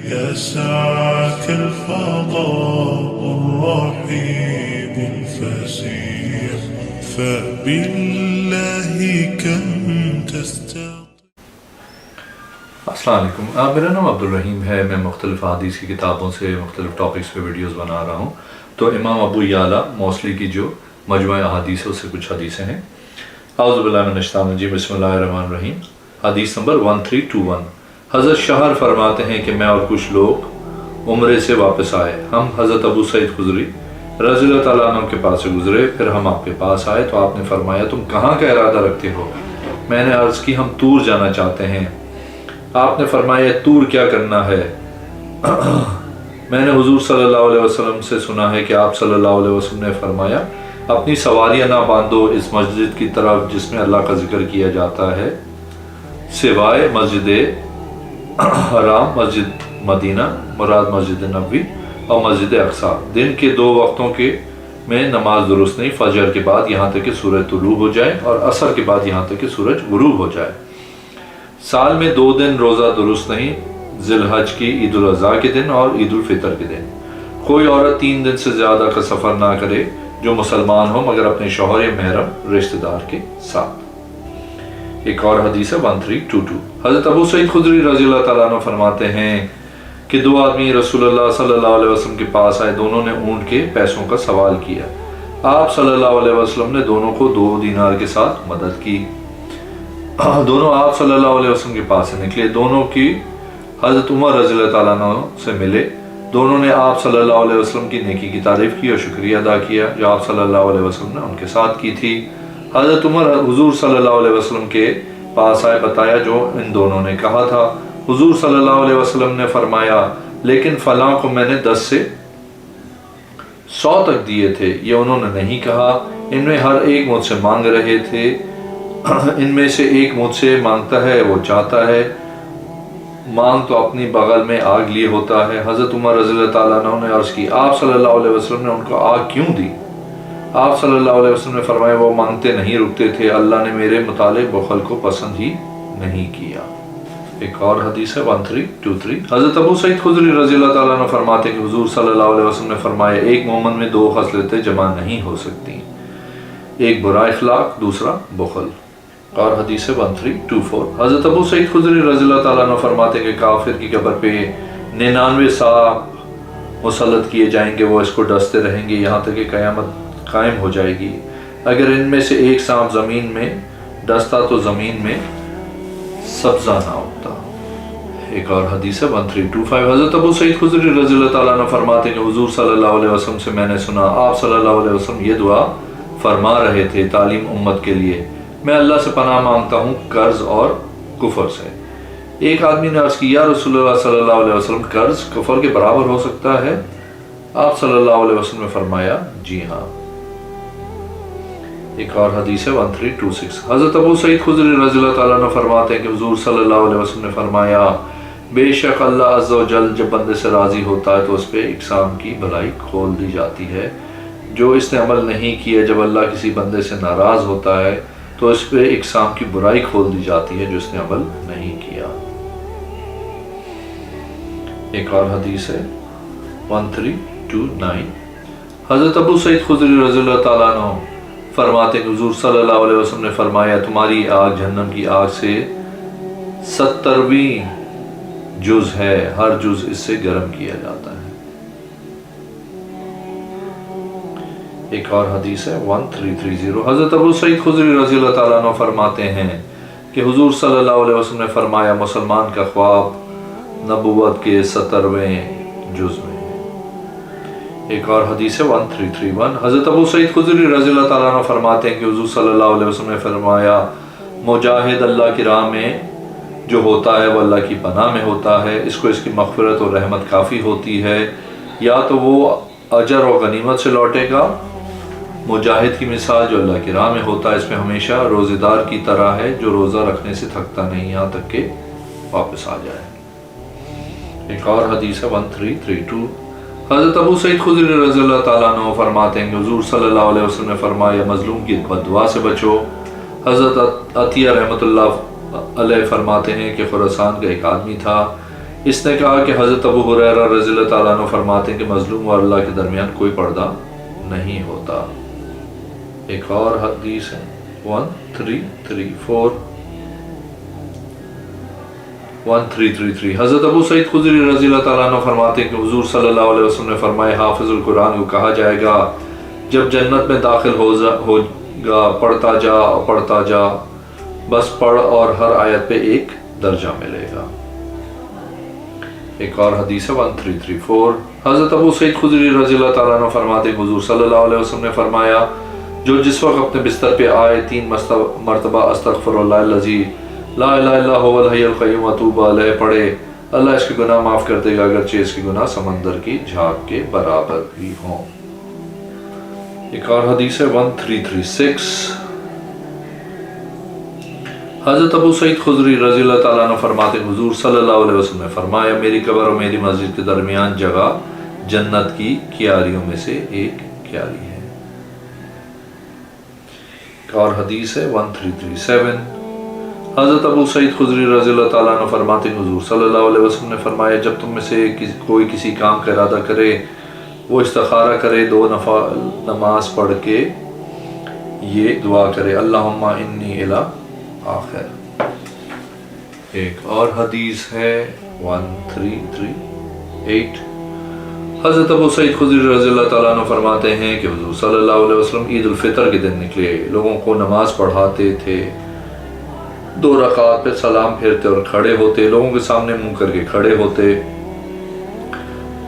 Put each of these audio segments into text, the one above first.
يا ساعة الفضاء الرحيم الفسيح فبالله كم تستطيع. السلام علیکم. میرا نام عبدالرحیم ہے. میں مختلف حدیث کی کتابوں سے مختلف ٹاپکس پہ ویڈیوز بنا رہا ہوں. تو امام ابو یعلا موصلی کی جو مجموعہ احادیث ہے اس سے کچھ حدیثیں ہیں. اعوذ باللہ من الشیطان الرجیم. بسم اللہ الرحمن الرحیم. حدیث نمبر 1321. حضرت شہر فرماتے ہیں کہ میں اور کچھ لوگ عمرے سے واپس آئے. ہم حضرت ابو سعید خدری رضی اللہ تعالیٰ عنہ کے پاس سے گزرے. پھر ہم آپ کے پاس آئے تو آپ نے فرمایا تم کہاں کا ارادہ رکھتے ہو؟ میں نے عرض کی ہم طور جانا چاہتے ہیں. آپ نے فرمایا طور کیا کرنا ہے؟ میں نے حضور صلی اللہ علیہ وسلم سے سنا ہے کہ آپ صلی اللہ علیہ وسلم نے فرمایا اپنی سواریاں نہ باندھو اس مسجد کی طرف جس میں اللہ کا ذکر کیا جاتا ہے سوائے مسجد حرام، مسجد مدینہ مراد مسجد نبوی اور مسجد اقصی. دن کے 2 وقتوں کے میں نماز درست نہیں، فجر کے بعد یہاں تک کہ سورج طلوع ہو جائے اور عصر کے بعد یہاں تک کہ سورج غروب ہو جائے. سال میں 2 دن روزہ درست نہیں، ذی الحج کی عید الاضحیٰ کے دن اور عید الفطر کے دن. کوئی عورت 3 دن سے زیادہ کا سفر نہ کرے جو مسلمان ہو مگر اپنے شوہر یا محرم رشتہ دار کے ساتھ. ایک اور حدیث ہے 1322. حضرت ابو سعید خدری رضی اللہ تعالیٰ عنہ فرماتے ہیں کہ 2 آدمی رسول اللہ صلی اللہ علیہ وسلم کے پاس آئے. دونوں نے اونٹ کے پیسوں کا سوال کیا. آپ صلی اللہ علیہ وسلم نے دونوں کو 2 دینار کے ساتھ مدد کی. دونوں آپ صلی اللہ علیہ وسلم کے پاس سے نکلے. دونوں کی حضرت عمر رضی اللہ تعالیٰ عنہ سے ملے. دونوں نے آپ صلی اللہ علیہ وسلم کی نیکی کی تعریف کی اور شکریہ ادا کیا جو آپ صلی اللہ علیہ وسلم نے ان کے ساتھ کی تھی. حضرت عمر حضور صلی اللہ علیہ وسلم کے پاس آئے، بتایا جو ان دونوں نے کہا تھا. حضور صلی اللہ علیہ وسلم نے فرمایا لیکن فلاں کو میں نے 10 سے 100 تک دیے تھے، یہ انہوں نے نہیں کہا. ان میں ہر ایک مجھ سے مانگ رہے تھے. ان میں سے ایک مجھ سے مانگتا ہے وہ چاہتا ہے مانگ تو اپنی بغل میں آگ لیے ہوتا ہے. حضرت عمر رضی اللہ تعالیٰ عنہ نے عرض کی آپ صلی اللہ علیہ وسلم نے ان کو آگ کیوں دی؟ آپ صلی اللہ علیہ وسلم نے فرمایا وہ مانگتے نہیں رکتے تھے، اللہ نے میرے متعلق بخل کو پسند ہی نہیں کیا. ایک اور حدیث ہے 1323. حضرت ابو سعید خدری رضی اللہ تعالیٰ عنہ فرماتے ہیں کہ حضور صلی اللہ علیہ وسلم نے فرمایا ایک مومن میں 2 خصلتیں جمع نہیں ہو سکتی، ایک برا اخلاق دوسرا بخل. اور حدیث 1324. حضرت ابو سعید خدری رضی اللہ تعالیٰ عنہ فرماتے ہیں کہ کافر کی قبر پہ 99 سانپ مسلط کیے جائیں گے، وہ اس کو ڈستے رہیں گے یہاں تک کہ قیامت قائم ہو جائے گی. اگر ان میں سے ایک سانپ زمین میں ڈستا تو زمین میں سبزہ نہ اگتا. ایک اور حدیث 1325. حضرت ابو سعید خدری رضی اللہ تعالیٰ عنہ فرماتے ہیں کہ حضور صلی اللہ علیہ وسلم سے میں نے سنا آپ صلی اللہ علیہ وسلم یہ دعا فرما رہے تھے تعلیم امت کے لیے میں اللہ سے پناہ مانگتا ہوں قرض اور کفر سے. ایک آدمی نے عرض کی یا رسول اللہ صلی اللہ علیہ وسلم قرض کفر کے برابر ہو سکتا ہے؟ آپ صلی اللہ علیہ وسلم نے فرمایا جی ہاں. ایک اور حدیث ہے 1326. حضرت ابو سعید خدری رضی اللہ تعالیٰ عنہ فرماتے ہیں کہ حضور صلی اللہ علیہ وسلم نے فرمایا بے شک اللہ عز و جل جب بندے سے راضی ہوتا ہے تو اس پہ اقسام کی بھلائی کھول دی جاتی ہے. جو اس نے عمل نہیں کیا جب اللہ کسی بندے سے ناراض ہوتا ہے تو اس پہ اقسام کی برائی کھول دی جاتی ہے جو اس نے عمل نہیں کیا. ایک اور حدیث ہے 1329. حضرت ابو سعید خدری رضی اللہ تعالیٰ عنہ فرماتے ہیں کہ حضور صلی اللہ علیہ وسلم نے فرمایا تمہاری آگ جہنم کی آگ سے 70ویں جز ہے، ہر جز اس سے گرم کیا جاتا ہے. ایک اور حدیث ہے 1330. حضرت ابو سعید خدری رضی اللہ تعالیٰ عنہ فرماتے ہیں کہ حضور صلی اللہ علیہ وسلم نے فرمایا مسلمان کا خواب نبوت کے 70ویں جز میں. ایک اور حدیث ہے 1331. حضرت ابو سعید خدری رضی اللہ تعالیٰ عنہ فرماتے ہیں کہ حضور صلی اللہ علیہ وسلم نے فرمایا مجاہد اللہ کی راہ میں جو ہوتا ہے وہ اللہ کی پناہ میں ہوتا ہے، اس کو اس کی مغفرت اور رحمت کافی ہوتی ہے، یا تو وہ اجر و غنیمت سے لوٹے گا. مجاہد کی مثال جو اللہ کی راہ میں ہوتا ہے اس میں ہمیشہ روزے دار کی طرح ہے جو روزہ رکھنے سے تھکتا نہیں یہاں تک کہ واپس آ جائے. ایک اور حدیث ہے 1332. حضرت ابو سعید خدری رضی اللہ تعالیٰ عنہ فرماتے ہیں کہ حضور صلی اللہ علیہ وسلم نے فرمایا مظلوم کی بددعا سے بچو. حضرت عطیہ رحمۃ اللہ علیہ فرماتے ہیں کہ خراسان کا ایک آدمی تھا، اس نے کہا کہ حضرت ابو ہریرہ رضی اللہ تعالیٰ عنہ فرماتے ہیں کہ مظلوم اور اللہ کے درمیان کوئی پردہ نہیں ہوتا۔ ایک اور حدیث ہے 1333 حضرت ابو سعید خدری رضی اللہ تعالیٰ عنہ فرماتے ہیں کہ حضور صلی اللہ علیہ وسلم نے فرمایا حافظ القرآن کو کہا جائے گا جب جنت میں داخل ہوگا پڑھتا جا بس پڑھ اور ہر آیت پہ ایک درجہ ملے گا۔ ایک اور حدیث ہے 1334 حضرت ابو سعید خدری رضی اللہ تعالیٰ عنہ فرماتے ہیں حضور صلی اللہ علیہ وسلم نے فرمایا جو جس وقت اپنے بستر پہ آئے 3 مرتبہ استغفر اللہ الذی لا الہ الا هو الحی القیوم اتوب الیہ پڑھے، اللہ اس کے گناہ معاف کر دے گا اگرچہ اس کے گناہ سمندر کی جھاگ کے برابر بھی ہوں۔ ایک اور حدیث ہے 1336 حضرت ابو سعید خدری رضی اللہ تعالیٰ عنہ فرماتے ہیں حضور صلی اللہ علیہ وسلم نے فرمایا میری قبر اور میری مسجد کے درمیان جگہ جنت کی کیاریوں میں سے ایک کیاری ہے۔ ایک اور حدیث ہے 1337 حضرت ابو سعید خدری رضی اللہ تعالیٰ عنہ فرماتے ہیں حضور صلی اللہ علیہ وسلم نے فرمایا جب تم میں سے کوئی کسی کام کا ارادہ کرے وہ استخارہ کرے 2 نفل نماز پڑھ کے یہ دعا کرے اللہم انی الی آخر۔ ایک اور حدیث ہے 1338 حضرت ابو سعید خدری رضی اللہ تعالیٰ عنہ فرماتے ہیں کہ حضور صلی اللہ علیہ وسلم عید الفطر کے دن نکلے، لوگوں کو نماز پڑھاتے تھے، 2 رکعات پہ سلام پھیرتے اور کھڑے ہوتے، لوگوں کے سامنے منہ کر کے کھڑے ہوتے،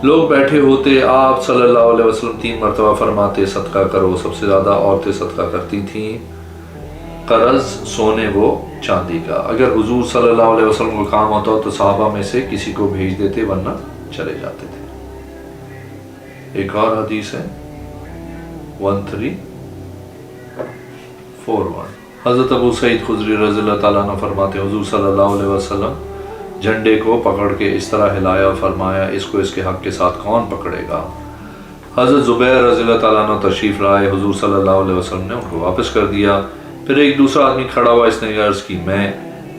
لوگ بیٹھے ہوتے، آپ صلی اللہ علیہ وسلم 3 مرتبہ فرماتے صدقہ کرو، سب سے زیادہ عورتیں صدقہ کرتی تھیں، قرض سونے و چاندی کا، اگر حضور صلی اللہ علیہ وسلم کو کام ہوتا تو صحابہ میں سے کسی کو بھیج دیتے ورنہ چلے جاتے تھے۔ ایک اور حدیث ہے 1341 حضرت ابو سعید خدری رضی اللہ تعالیٰ عنہ فرماتے ہیں حضور صلی اللہ علیہ وسلم جھنڈے کو پکڑ کے اس طرح ہلایا اور فرمایا اس کو اس کے حق کے ساتھ کون پکڑے گا۔ حضرت زبیر رضی اللہ تعالیٰ عنہ تشریف لائے، حضور صلی اللہ علیہ وسلم نے ان کو واپس کر دیا، پھر ایک دوسرا آدمی کھڑا ہوا، اس نے عرض کی میں،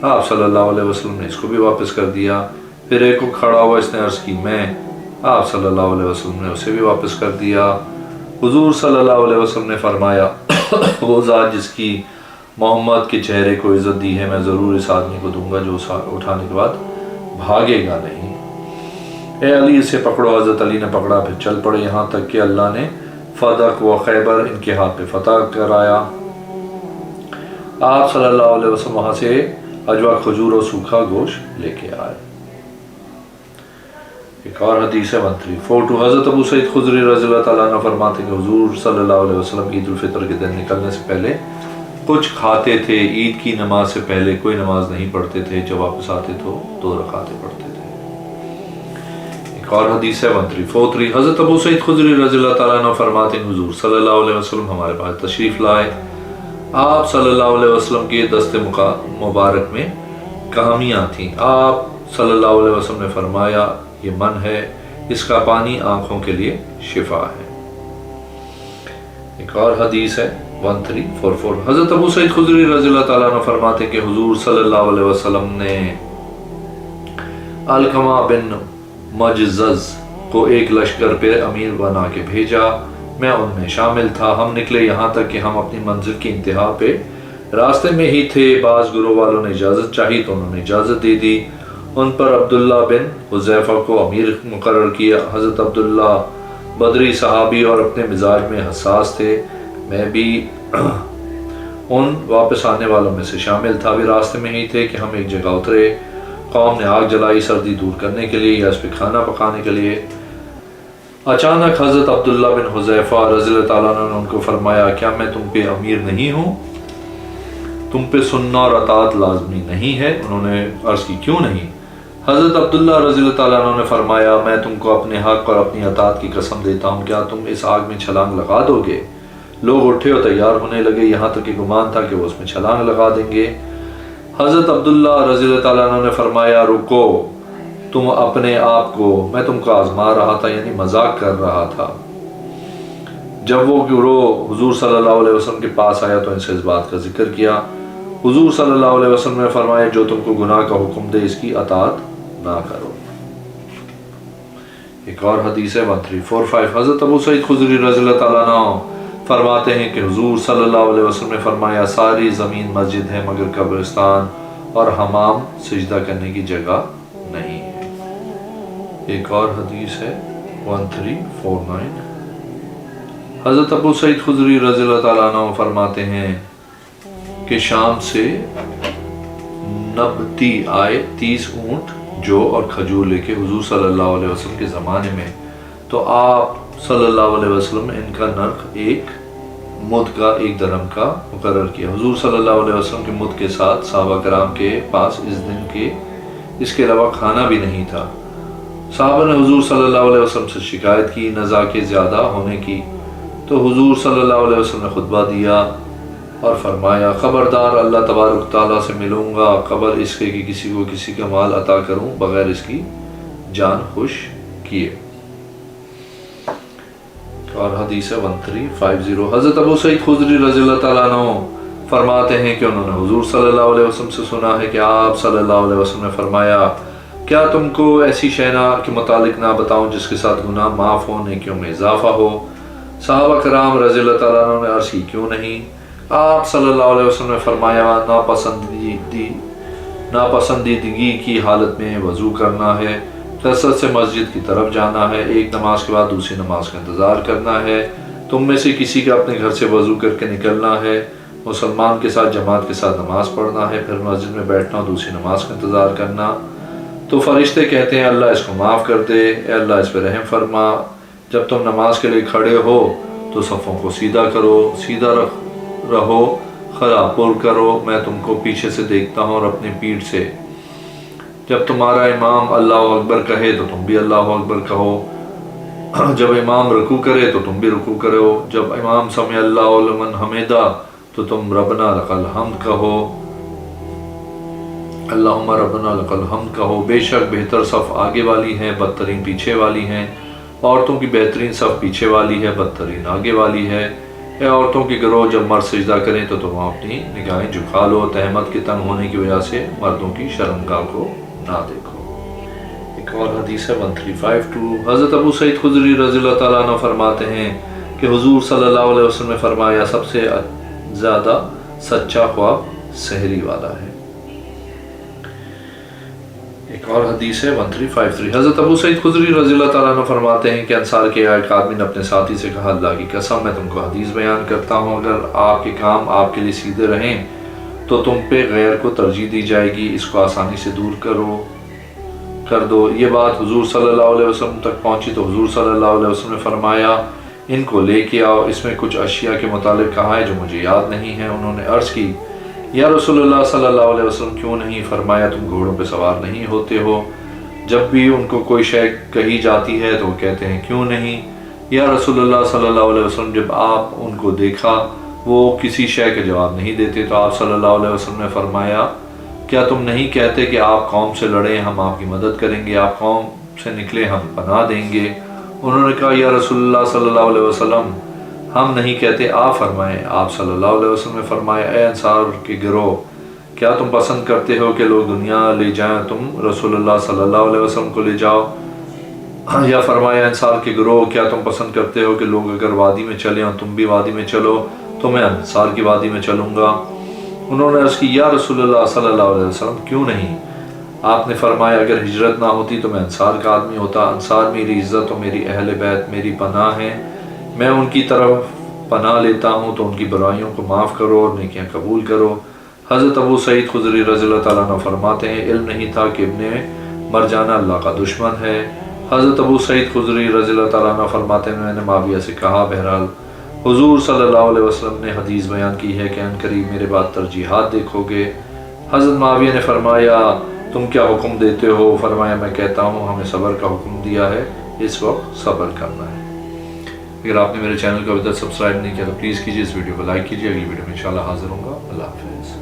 آپ صلی اللہ علیہ وسلم نے اس کو بھی واپس کر دیا، پھر ایک کو کھڑا ہوا، اس نے عرض کی میں، آپ صلی اللہ علیہ وسلم نے اسے بھی واپس کر دیا۔ حضور صلی اللہ علیہ وسلم نے فرمایا وہ ذات جس کی محمد کے چہرے کو عزت دی ہے میں ضرور اس آدمی کو دوں گا جو اٹھانے کے بعد بھاگے گا نہیں۔ اے علی اسے پکڑو، حضرت علی نے پکڑا، پھر چل پڑے یہاں تک کہ اللہ نے فدق و خیبر ان کے ہاتھ پہ فتح کرایا۔ آپ صلی اللہ علیہ وسلم وہاں سے اجوا کھجور اور سوکھا گوشت لے کے آئے۔ ایک اور حدیث ہے 1342 حضرت ابو سعید خدری رضی اللہ تعالیٰ عنہ فرماتے ہیں کہ حضور صلی اللہ علیہ وسلم عید الفطر کے دن نکلنے سے پہلے کچھ کھاتے تھے، عید کی نماز سے پہلے کوئی نماز نہیں پڑھتے تھے، جب واپس آتے تو 2 رکعتیں پڑھتے تھے۔ ایک اور حدیث ہے 1343 حضرت ابو سعید خدری رضی اللہ تعالیٰ عنہ فرماتے ہیں حضور صلی اللہ علیہ وسلم ہمارے پاس تشریف لائے، آپ صلی اللہ علیہ وسلم کے دست مبارک میں کہامیاں تھیں، آپ صلی اللہ علیہ وسلم نے فرمایا یہ من ہے، اس کا پانی آنکھوں کے لیے شفا ہے۔ ایک اور حدیث ہے 1344 حضرت ابو سعید خدری رضی اللہ تعالیٰ عنہ فرماتے کہ حضور صلی اللہ علیہ وسلم نے علقمہ بن مجزز کو ایک لشکر پہ امیر بنا کے بھیجا، میں ان میں شامل تھا، ہم نکلے یہاں تک کہ ہم اپنی منزل کی انتہا پہ راستے میں ہی تھے، بعض گروہ والوں نے اجازت چاہی تو انہوں نے اجازت دے دی، ان پر عبداللہ بن حذیفہ کو امیر مقرر کیا۔ حضرت عبداللہ بدری صحابی اور اپنے مزاج میں حساس تھے، میں بھی ان واپس آنے والوں میں سے شامل تھا، بھی راستے میں ہی تھے کہ ہم ایک جگہ اترے، قوم نے آگ جلائی سردی دور کرنے کے لیے یا اس پہ کھانا پکانے کے لیے۔ اچانک حضرت عبداللہ بن حذیفہ رضی اللہ تعالیٰ عنہ نے ان کو فرمایا کیا میں تم پہ امیر نہیں ہوں؟ تم پہ سننا اور اطاعت لازمی نہیں ہے؟ انہوں نے عرض کی کیوں نہیں؟ حضرت عبداللہ رضی اللہ تعالیٰ عنہ نے فرمایا میں تم کو اپنے حق اور اپنی اطاعت کی قسم دیتا ہوں، کیا تم اس آگ میں چھلانگ لگا دو گے؟ لوگ اٹھے اور تیار ہونے لگے، یہاں تک کہ گمان تھا کہ وہ اس میں چھلانگ لگا دیں گے۔ حضرت عبداللہ رضی اللہ تعالیٰ عنہ نے فرمایا رکو، تم اپنے آپ کو، میں تم کو آزما رہا تھا، یعنی مذاق کر رہا تھا۔ جب وہ گروہ حضور صلی اللہ علیہ وسلم کے پاس آیا تو ان سے اس بات کا ذکر کیا، حضور صلی اللہ علیہ وسلم نے فرمایا جو تم کو گناہ کا حکم دے اس کی اطاعت نہ کرو۔ ایک اور حدیث ہے 1345 حضرت ابو سعید خدری رضی اللہ تعالیٰ عنہ فرماتے ہیں کہ حضور صلی اللہ علیہ وسلم نے فرمایا ساری زمین مسجد ہے مگر قبرستان اور حمام سجدہ کرنے کی جگہ نہیں ہے۔ ایک اور حدیث ہے 1349 حضرت ابو سعید خدری رضی اللہ تعالیٰ عنہ فرماتے ہیں کہ شام سے نبتی آئے 30 اونٹ جو اور کھجور لے کے حضور صلی اللہ علیہ وسلم کے زمانے میں، تو آپ صلی اللہ علیہ وسلم نے ان کا نرخ ایک مد کا 1 درہم کا مقرر کیا۔ حضور صلی اللہ علیہ وسلم کے مد کے ساتھ صحابہ کرام کے پاس اس کے علاوہ کھانا بھی نہیں تھا۔ صحابہ نے حضور صلی اللہ علیہ وسلم سے شکایت کی نزا کے زیادہ ہونے کی، تو حضور صلی اللہ علیہ وسلم نے خطبہ دیا اور فرمایا خبردار اللہ تبارک تعالیٰ سے ملوں گا قبل اس کے کہ کسی کو کسی کا مال عطا کروں بغیر اس کی جان خوش کیے۔ اور حدیث 1350 حضرت ابو سعید خدری رضی اللہ تعالیٰ عنہ فرماتے ہیں کہ انہوں نے حضور صلی اللہ علیہ وسلم سے سنا ہے کہ آپ صلی اللہ علیہ وسلم نے فرمایا کیا تم کو ایسی شے کے متعلق نہ بتاؤں جس کے ساتھ گناہ معاف ہو نیکیوں میں اضافہ ہو؟ صحابہ کرام رضی اللہ تعالیٰ عنہ نے عرض کی کیوں نہیں؟ آپ صلی اللہ علیہ وسلم نے فرمایا ناپسندیدگی کی حالت میں وضو کرنا ہے، کثرت سے مسجد کی طرف جانا ہے، ایک نماز کے بعد دوسری نماز کا انتظار کرنا ہے، تم میں سے کسی کا اپنے گھر سے وضو کر کے نکلنا ہے، مسلمان کے ساتھ جماعت کے ساتھ نماز پڑھنا ہے، پھر مسجد میں بیٹھنا اور دوسری نماز کا انتظار کرنا۔ تو فرشتے کہتے ہیں اللہ اس کو معاف کر دے، اے اللہ اس پہ رحم فرما، جب تم نماز کے لیے کھڑے ہو تو صفوں کو سیدھا کرو، سیدھا رہو، خلا پر کرو، میں تم کو پیچھے سے دیکھتا ہوں اور اپنی پیٹھ سے۔ جب تمہارا امام اللہ اکبر کہے تو تم بھی اللہ اکبر کہو، جب امام رکوع کرے تو تم بھی رکوع کرو، جب امام سمع اللہ لمن حمیدہ تو تم ربنا لک الحمد کہو، اللہم ربنا لک الحمد کہو۔ بے شک بہتر صف آگے والی ہیں، بدترین پیچھے والی ہیں، عورتوں کی بہترین صف پیچھے والی ہے، بدترین آگے والی ہے۔ اے عورتوں کی گروہ جب مرد سجدہ کریں تو تم اپنی نگاہیں جھکا لو، تہمت کے تنگ ہونے کی وجہ سے مردوں کی شرمگاہ کو نہ دیکھو۔ ایک اور حدیث ہے 1352 حضرت ابو سعید خدری رضی اللہ تعالیٰ عنہ فرماتے ہیں کہ حضور صلی اللہ علیہ وسلم نے فرمایا سب سے زیادہ سچا خواب سحری والا ہے۔ ایک اور حدیث ہے 1353 حضرت ابو سعید خدری رضی اللہ تعالیٰ عنہ فرماتے ہیں کہ انصار کے ایک آدمی نے اپنے ساتھی سے کہا اللہ کی قسم میں تم کو حدیث بیان کرتا ہوں، اگر آپ کے کام آپ کے لیے سیدھے رہیں تو تم پہ غیر کو ترجیح دی جائے گی، اس کو آسانی سے دور کر دو۔ یہ بات حضور صلی اللہ علیہ وسلم تک پہنچی تو حضور صلی اللہ علیہ وسلم نے فرمایا ان کو لے کے آؤ، اس میں کچھ اشیاء کے متعلق کہا ہے جو مجھے یاد نہیں ہے۔ انہوں نے عرض کی یا رسول اللہ صلی اللہ علیہ وسلم کیوں نہیں؟ فرمایا تم گھوڑوں پہ سوار نہیں ہوتے ہو؟ جب بھی ان کو کوئی شے کہی جاتی ہے تو وہ کہتے ہیں کیوں نہیں؟ یا رسول اللہ صلی اللہ علیہ وسلم جب آپ ان کو دیکھا وہ کسی شے کا جواب نہیں دیتے تو آپ صلی اللہ علیہ وسلم نے فرمایا کیا تم نہیں کہتے کہ آپ قوم سے لڑیں ہم آپ کی مدد کریں گے، آپ قوم سے نکلے ہم پناہ دیں گے؟ انہوں نے کہا یا رسول اللہ صلی اللہ علیہ وسلم ہم نہیں کہتے، آپ فرمائیں۔ آپ صلی اللہ علیہ وسلم نے فرمایا اے انصار کے گروہ کیا تم پسند کرتے ہو کہ لوگ دنیا لے جائیں، تم رسول اللہ صلی اللہ علیہ وسلم کو لے جاؤ؟ یا فرمایا انصار کے گروہ کیا تم پسند کرتے ہو کہ لوگ اگر وادی میں چلیں اور تم بھی وادی میں چلو تو میں انصار کی وادی میں چلوں گا؟ انہوں نے عرض کی یا رسول اللہ صلی اللہ علیہ وسلم کیوں نہیں؟ آپ نے فرمایا اگر ہجرت نہ ہوتی تو میں انصار کا آدمی ہوتا، انصار میری عزت اور میری اہل بیت میری پناہ ہیں، میں ان کی طرف پناہ لیتا ہوں تو ان کی برائیوں کو معاف کرو اور نیکیاں قبول کرو۔ حضرت ابو سعید خدری رضی اللہ تعالیٰ عنہ فرماتے ہیں علم نہیں تھا کہ ابن مرجانہ اللہ کا دشمن ہے۔ حضرت ابو سعید خدری رضی اللہ تعالیٰ عنہ فرماتے ہیں میں نے معاویہ سے کہا بہرحال حضور صلی اللہ علیہ وسلم نے حدیث بیان کی ہے کہ عنقریب میرے بعد ترجیحات دیکھو گے۔ حضرت معاویہ نے فرمایا تم کیا حکم دیتے ہو؟ فرمایا میں کہتا ہوں ہمیں صبر کا حکم دیا ہے، اس وقت صبر کرنا ہے۔ اگر آپ نے میرے چینل کو ابھی تک سبسکرائب نہیں کیا تو پلیز کیجیے، اس ویڈیو کو لائک کیجیے، اگلی ویڈیو میں انشاءاللہ حاضر ہوں گا۔ اللہ حافظ۔